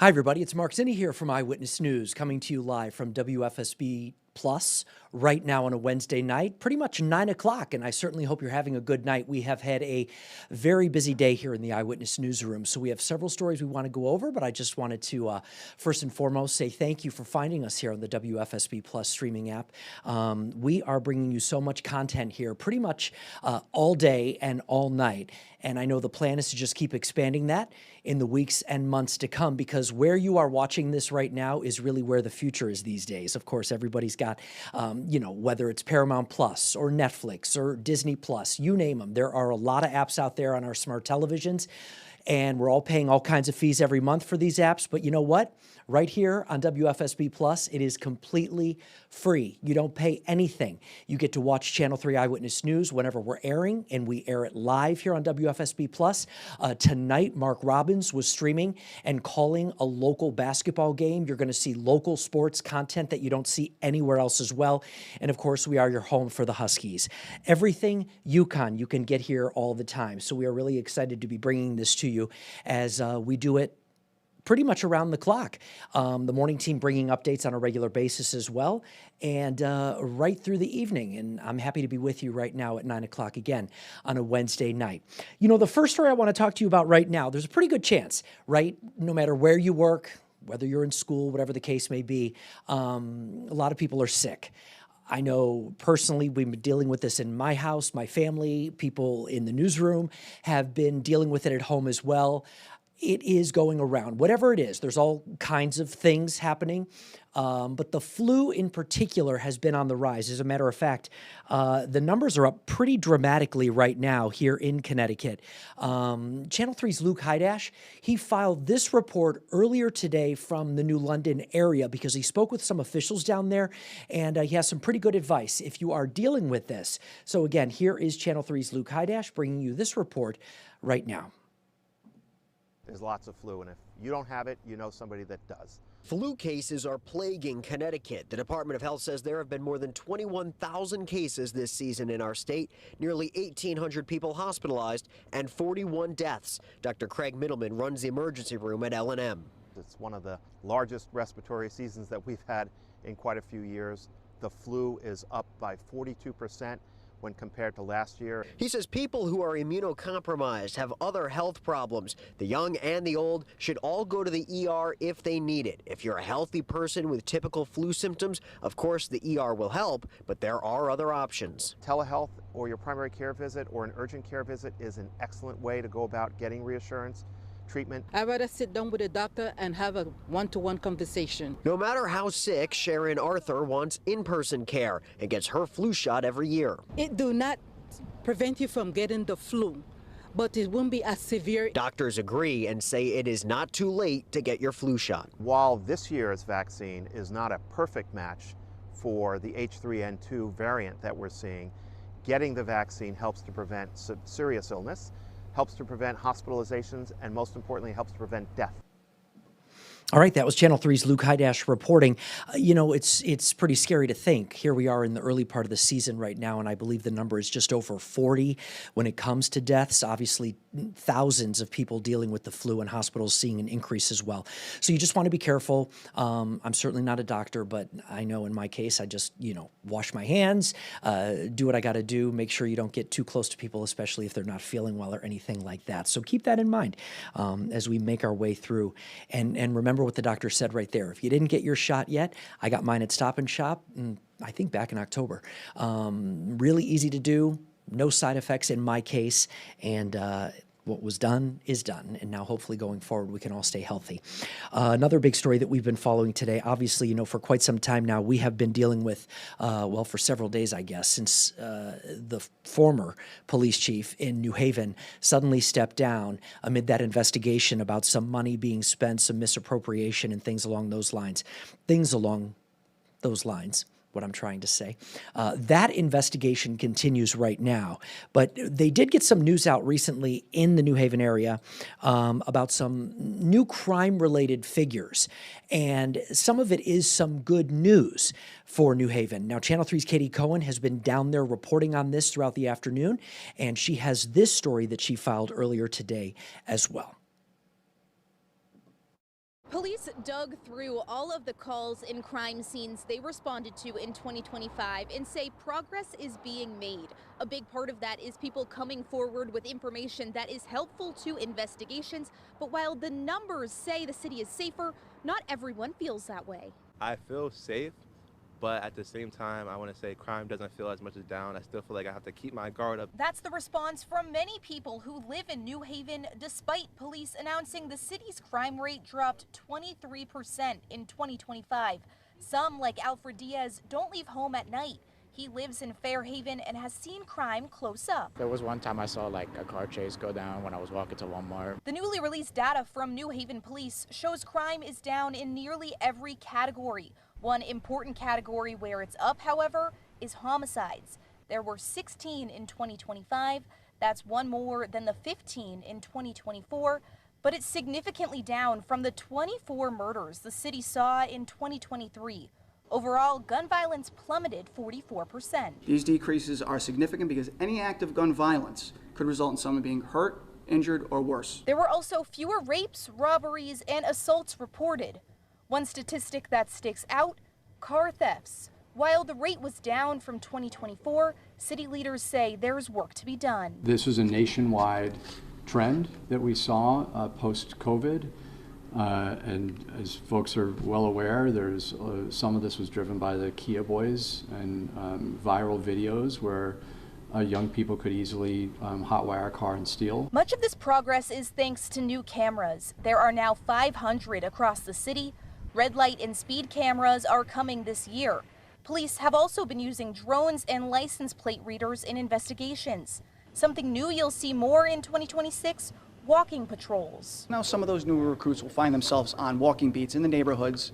Hi, everybody. It's Mark Zinni here from Eyewitness News, coming to you live from WFSB Plus right now on a Wednesday night, pretty much 9 o'clock, and I certainly hope you're having a good night. We have had a very busy day here in the Eyewitness Newsroom, so we have several stories we want to go over, but I just wanted to, first and foremost, say thank you for finding us here on the WFSB Plus streaming app. We are bringing you so much content here pretty much all day and all night, and I know the plan is to just keep expanding that in the weeks and months to come, because where you are watching this right now is really where the future is these days. Of course, everybody's got, whether it's Paramount Plus or Netflix or Disney Plus, you name them. There are a lot of apps out there on our smart televisions, and we're all paying all kinds of fees every month for these apps. But you know what? Right here on WFSB Plus, it is completely free. You don't pay anything. You get to watch Channel 3 Eyewitness News whenever we're airing, and we air it live here on WFSB Plus. Tonight, Mark Robbins was streaming and calling a local basketball game. You're going to see local sports content that you don't see anywhere else as well. And of course, we are your home for the Huskies. Everything UConn you can get here all the time. So we are really excited to be bringing this to you as we do it pretty much around the clock. The morning team bringing updates on a regular basis as well, and right through the evening. And I'm happy to be with you right now at 9 o'clock again on a Wednesday night. You know, the first story I want to talk to you about right now, there's a pretty good chance, right? No matter where you work, whether you're in school, whatever the case may be, a lot of people are sick. I know personally we've been dealing with this in my house, my family, people in the newsroom have been dealing with it at home as well. It is going around. Whatever it is, there's all kinds of things happening, but the flu in particular has been on the rise. As a matter of fact, the numbers are up pretty dramatically right now here in Connecticut. Channel 3's Luke Hydash, he filed this report earlier today from the New London area because he spoke with some officials down there, and he has some pretty good advice if you are dealing with this. So again, here is Channel 3's Luke Hydash bringing you this report right now. There's lots of flu, and if you don't have it, you know somebody that does. Flu cases are plaguing Connecticut. The Department of Health says there have been more than 21,000 cases this season in our state, nearly 1,800 people hospitalized, and 41 deaths. Dr. Craig Middleman runs the emergency room at L&M. It's one of the largest respiratory seasons that we've had in quite a few years. The flu is up by 42% when compared to last year. He says people who are immunocompromised, have other health problems. The young and the old should all go to the ER if they need it. If you're a healthy person with typical flu symptoms, of course the ER will help, but there are other options. Telehealth or your primary care visit or an urgent care visit is an excellent way to go about getting reassurance. Treatment. I'd rather sit down with a doctor and have a one-to-one conversation. No matter how sick, Sharon Arthur wants in-person care and gets her flu shot every year. It do not prevent you from getting the flu, but it won't be as severe. Doctors agree and say it is not too late to get your flu shot. While this year's vaccine is not a perfect match for the H3N2 variant that we're seeing, getting the vaccine helps to prevent serious illness, helps to prevent hospitalizations, and most importantly, helps to prevent death. All right, that was Channel 3's Luke Hydash reporting. It's pretty scary to think. Here we are in the early part of the season right now, and I believe the number is just over 40 when it comes to deaths. Obviously, thousands of people dealing with the flu and hospitals seeing an increase as well. So you just want to be careful. I'm certainly not a doctor, but I know in my case, I just, wash my hands, do what I got to do, make sure you don't get too close to people, especially if they're not feeling well or anything like that. So keep that in mind as we make our way through. And remember what the doctor said right there. If you didn't get your shot yet, I got mine at Stop and Shop, I think back in October. Really easy to do, no side effects in my case, and what was done is done, and now hopefully going forward we can all stay healthy. Another big story that we've been following today, obviously, for quite some time now, we have been dealing with, for several days, I guess, since the former police chief in New Haven suddenly stepped down amid that investigation about some money being spent, some misappropriation and things along those lines. What I'm trying to say. That investigation continues right now, but they did get some news out recently in the New Haven area about some new crime-related figures, and some of it is some good news for New Haven. Now, Channel 3's Katie Cohen has been down there reporting on this throughout the afternoon, and she has this story that she filed earlier today as well. Police dug through all of the calls in crime scenes they responded to in 2025 and say progress is being made. A big part of that is people coming forward with information that is helpful to investigations. But while the numbers say the city is safer, not everyone feels that way. I feel safe, but at the same time, I want to say crime doesn't feel as much as down. I still feel like I have to keep my guard up. That's the response from many people who live in New Haven, despite police announcing the city's crime rate dropped 23% in 2025. Some, like Alfred Diaz, don't leave home at night. He lives in Fairhaven and has seen crime close up. There was one time I saw like a car chase go down when I was walking to Walmart. The newly released data from New Haven Police shows crime is down in nearly every category. One important category where it's up, however, is homicides. There were 16 in 2025. That's one more than the 15 in 2024, but it's significantly down from the 24 murders the city saw in 2023. Overall, gun violence plummeted 44%. These decreases are significant because any act of gun violence could result in someone being hurt, injured, or worse. There were also fewer rapes, robberies, and assaults reported. One statistic that sticks out, car thefts. While the rate was down from 2024, city leaders say there's work to be done. This is a nationwide trend that we saw post-COVID. And as folks are well aware, there's some of this was driven by the Kia Boys and viral videos where young people could easily hotwire a car and steal. Much of this progress is thanks to new cameras. There are now 500 across the city. Red light and speed cameras are coming this year. Police have also been using drones and license plate readers in investigations. Something new you'll see more in 2026, walking patrols. Now some of those newer recruits will find themselves on walking beats in the neighborhoods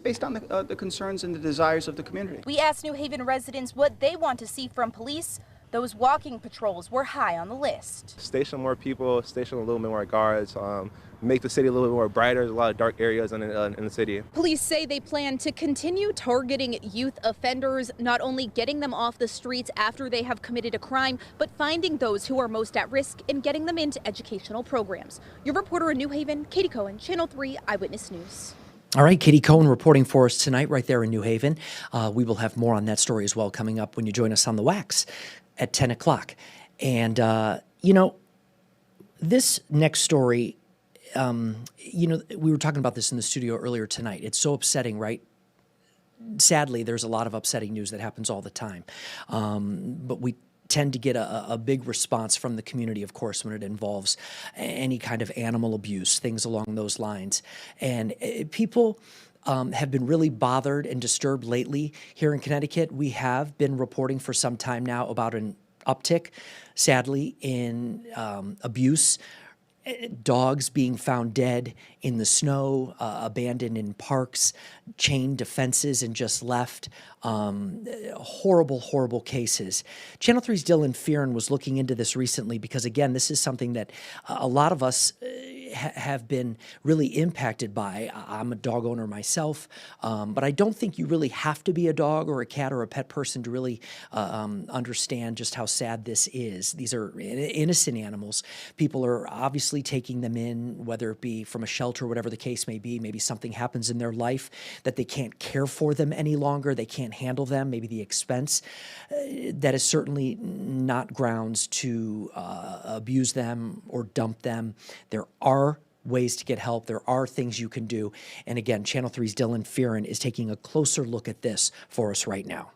based on the concerns and the desires of the community. We asked New Haven residents what they want to see from police. Those walking patrols were high on the list. Station more people, station a little bit more guards, make the city a little bit more brighter. There's a lot of dark areas in the city. Police say they plan to continue targeting youth offenders, not only getting them off the streets after they have committed a crime, but finding those who are most at risk and getting them into educational programs. Your reporter in New Haven, Katie Cohen, Channel 3 Eyewitness News. All right, Katie Cohen reporting for us tonight right there in New Haven. We will have more on that story as well coming up when you join us on the Wax at 10 o'clock. And, this next story, we were talking about this in the studio earlier tonight. It's so upsetting, right? Sadly, there's a lot of upsetting news that happens all the time. But we tend to get a big response from the community, of course, when it involves any kind of animal abuse, things along those lines. And people have been really bothered and disturbed lately here in Connecticut. We have been reporting for some time now about an uptick, sadly, in abuse. Dogs being found dead in the snow, abandoned in parks, chained to fences and just left. Horrible, horrible cases. Channel 3's Dylan Fearon was looking into this recently because, again, this is something that a lot of us have been really impacted by. I'm a dog owner myself, but I don't think you really have to be a dog or a cat or a pet person to really understand just how sad this is. These are innocent animals. People are obviously taking them in, whether it be from a shelter, whatever the case may be. Maybe something happens in their life that they can't care for them any longer. They can't handle them, maybe the expense. That is certainly not grounds to abuse them or dump them. There are ways to get help. There are things you can do. And again, Channel 3's Dylan Fearon is taking a closer look at this for us right now.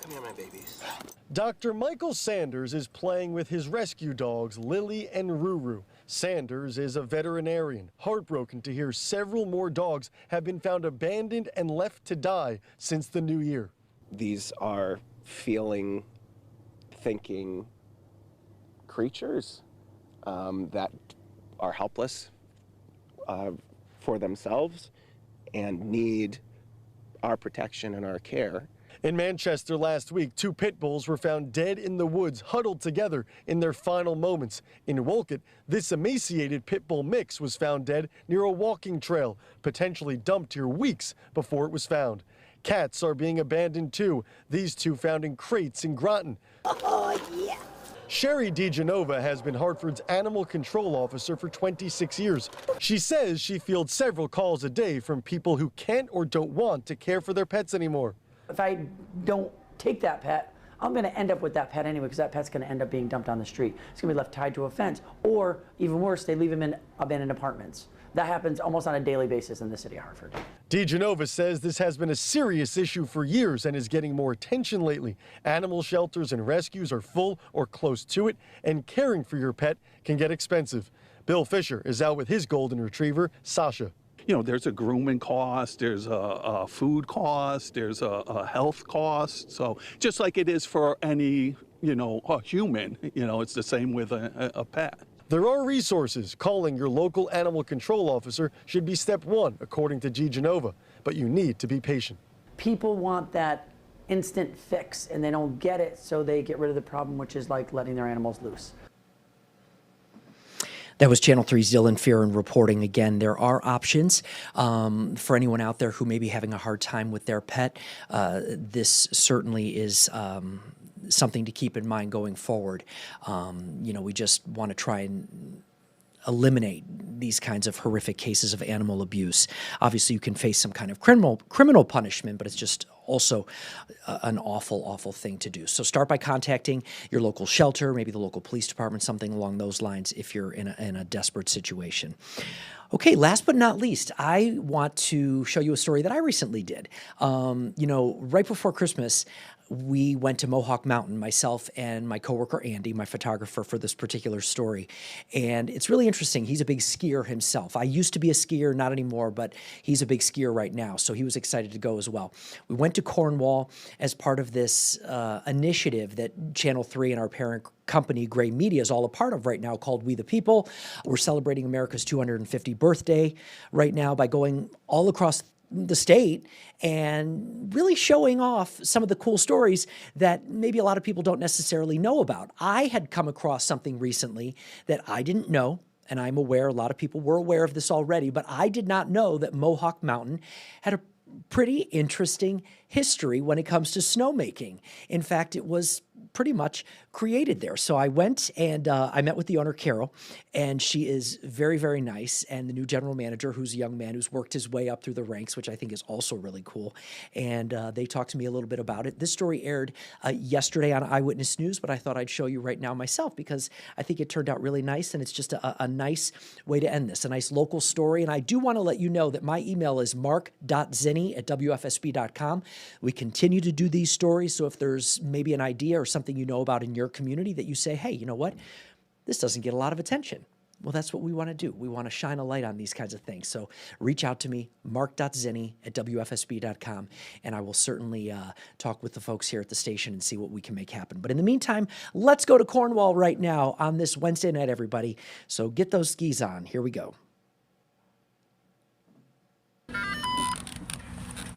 Come here, my babies. Dr. Michael Sanders is playing with his rescue dogs, Lily and Ruru. Sanders is a veterinarian, heartbroken to hear several more dogs have been found abandoned and left to die since the new year. These are feeling, thinking creatures that are helpless for themselves and need our protection and our care. In Manchester last week, 2 pit bulls were found dead in the woods, huddled together in their final moments. In Wolcott, this emaciated pit bull mix was found dead near a walking trail, potentially dumped here weeks before it was found. Cats are being abandoned too. These 2 found in crates in Groton. Oh, yeah. Sherry DeGenova has been Hartford's animal control officer for 26 years. She says she fields several calls a day from people who can't or don't want to care for their pets anymore. If I don't take that pet, I'm going to end up with that pet anyway, because that pet's going to end up being dumped on the street. It's going to be left tied to a fence, or even worse, they leave him in abandoned apartments. That happens almost on a daily basis in the city of Hartford. DeGenova says this has been a serious issue for years and is getting more attention lately. Animal shelters and rescues are full or close to it, and caring for your pet can get expensive. Bill Fisher is out with his golden retriever, Sasha. You know, there's a grooming cost, there's a food cost, there's a health cost. So just like it is for any, a human, it's the same with a pet. There are resources. Calling your local animal control officer should be step one, according to DeGenova, but you need to be patient. People want that instant fix, and they don't get it, so they get rid of the problem, which is like letting their animals loose. That was Channel 3's Dylan Fearon reporting. Again, there are options for anyone out there who may be having a hard time with their pet. This certainly is something to keep in mind going forward. We just want to try and eliminate these kinds of horrific cases of animal abuse. Obviously, you can face some kind of criminal punishment, but it's just also an awful, awful thing to do. So start by contacting your local shelter, maybe the local police department, something along those lines if you're in a desperate situation. Okay, last but not least, I want to show you a story that I recently did. Right before Christmas, we went to Mohawk Mountain, myself and my coworker Andy, my photographer for this particular story. And it's really interesting. He's a big skier himself. I used to be a skier, not anymore, but he's a big skier right now. So he was excited to go as well. We went to Cornwall as part of this initiative that Channel 3 and our parent company, Gray Media, is all a part of right now, called We the People. We're celebrating America's 250th birthday right now by going all across the state and really showing off some of the cool stories that maybe a lot of people don't necessarily know about. I had come across something recently that I didn't know, and I'm aware a lot of people were aware of this already, but I did not know that Mohawk Mountain had a pretty interesting history when it comes to snowmaking. In fact, it was pretty much created there. So I went and I met with the owner, Carol, and she is very, very nice. And the new general manager, who's a young man who's worked his way up through the ranks, which I think is also really cool. And they talked to me a little bit about it. This story aired yesterday on Eyewitness News, but I thought I'd show you right now myself because I think it turned out really nice, and it's just a nice way to end this, a nice local story. And I do want to let you know that my email is mark.zinni@wfsb.com. We continue to do these stories, so if there's maybe an idea or something you know about in your community that you say, hey, you know what, this doesn't get a lot of attention. Well, that's what we want to do. We want to shine a light on these kinds of things. So reach out to me, mark.zinni@wfsb.com, and I will certainly talk with the folks here at the station and see what we can make happen. But in the meantime, let's go to Cornwall right now on this Wednesday night, everybody. So get those skis on. Here we go.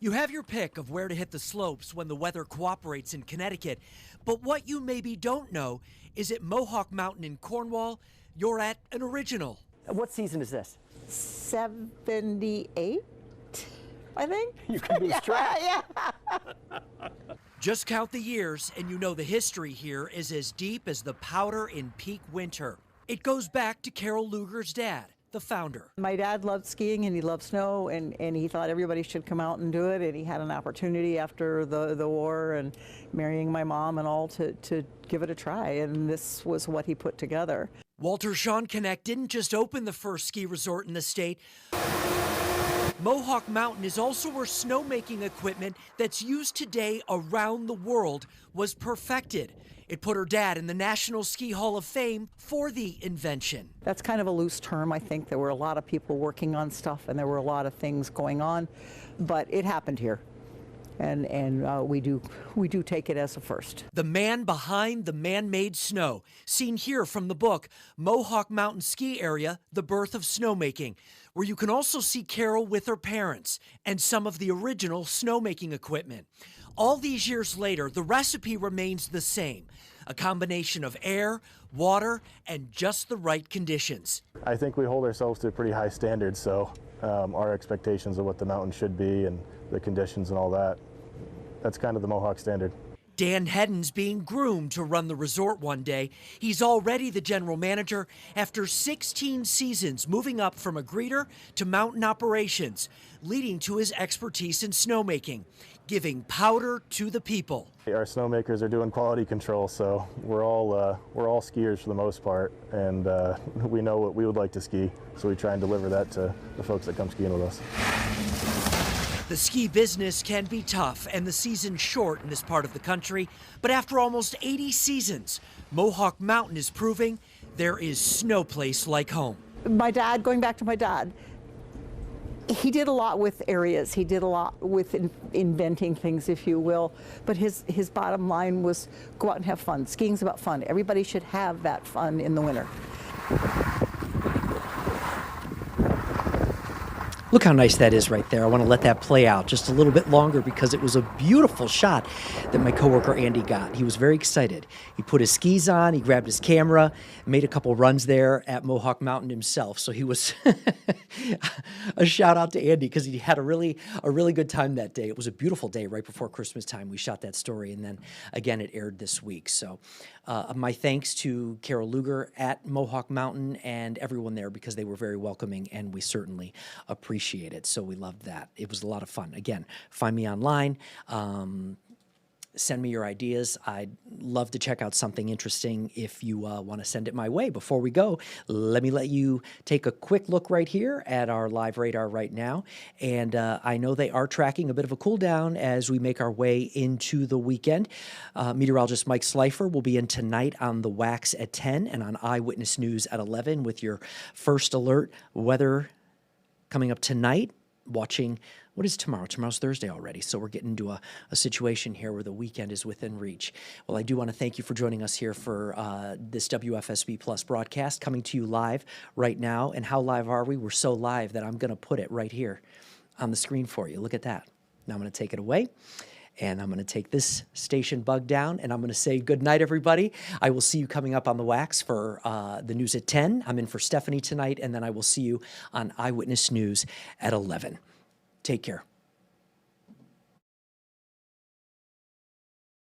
You have your pick of where to hit the slopes when the weather cooperates in Connecticut, but what you maybe don't know is at Mohawk Mountain in Cornwall, you're at an original. What season is this? 78, I think. You can lose track. Yeah. Just count the years and you know the history here is as deep as the powder in peak winter. It goes back to Carol Luger's dad, the founder. My dad loved skiing and he loved snow, and he thought everybody should come out and do it, and he had an opportunity after the war and marrying my mom and all to give it a try, and this was what he put together. Walter Sean Connect didn't just open the first ski resort in the state. Mohawk Mountain is also where snowmaking equipment that's used today around the world was perfected. It put her dad in the National Ski Hall of Fame for the invention. That's kind of a loose term. I think there were a lot of people working on stuff and there were a lot of things going on, but it happened here. And we do take it as a first. The man behind the man-made snow, seen here from the book, Mohawk Mountain Ski Area, The Birth of Snowmaking, where you can also see Carol with her parents and some of the original snowmaking equipment. All these years later, the recipe remains the same, a combination of air, water, and just the right conditions. I think we hold ourselves to a pretty high standard, so our expectations of what the mountain should be and the conditions and all that, that's kind of the Mohawk standard. Dan Hedden's being groomed to run the resort one day. He's already the general manager after 16 seasons, moving up from a greeter to mountain operations, leading to his expertise in snowmaking, giving powder to the people. Our snowmakers are doing quality control, so we're all skiers for the most part, and we know what we would like to ski, so we try and deliver that to the folks that come skiing with us. The ski business can be tough and the season short in this part of the country, but after almost 80 seasons, Mohawk Mountain is proving there is no place like home. My dad, going back to my dad, he did a lot with areas. He did a lot with inventing things, if you will. But his bottom line was go out and have fun. Skiing's about fun. Everybody should have that fun in the winter. Look how nice that is right there. I want to let that play out just a little bit longer because it was a beautiful shot that my coworker Andy got. He was very excited. He put his skis on, he grabbed his camera, made a couple runs there at Mohawk Mountain himself. So he was a shout out to Andy because he had a really good time that day. It was a beautiful day right before Christmas time. We shot that story, and then again it aired this week. So my thanks to Carol Luger at Mohawk Mountain and everyone there because they were very welcoming, and we certainly appreciate it. So we loved that. It was a lot of fun. Again, find me online. Send me your ideas. I'd love to check out something interesting if you want to send it my way. Before we go, let you take a quick look right here at our live radar right now. And I know they are tracking a bit of a cool down as we make our way into the weekend. Meteorologist Mike Slifer will be in tonight on the Wax at 10 and on Eyewitness News at 11 with your first alert weather coming up tonight. Watching, what is tomorrow? Tomorrow's Thursday already, so we're getting into a situation here where the weekend is within reach. Well, I do want to thank you for joining us here for this WFSB Plus broadcast, coming to you live right now. And how live are we? We're so live that I'm going to put it right here on the screen for you. Look at that. Now I'm going to take it away, and I'm going to take this station bug down, and I'm going to say good night, everybody. I will see you coming up on the Wax for the news at 10. I'm in for Stephanie tonight, and then I will see you on Eyewitness News at 11. Take care.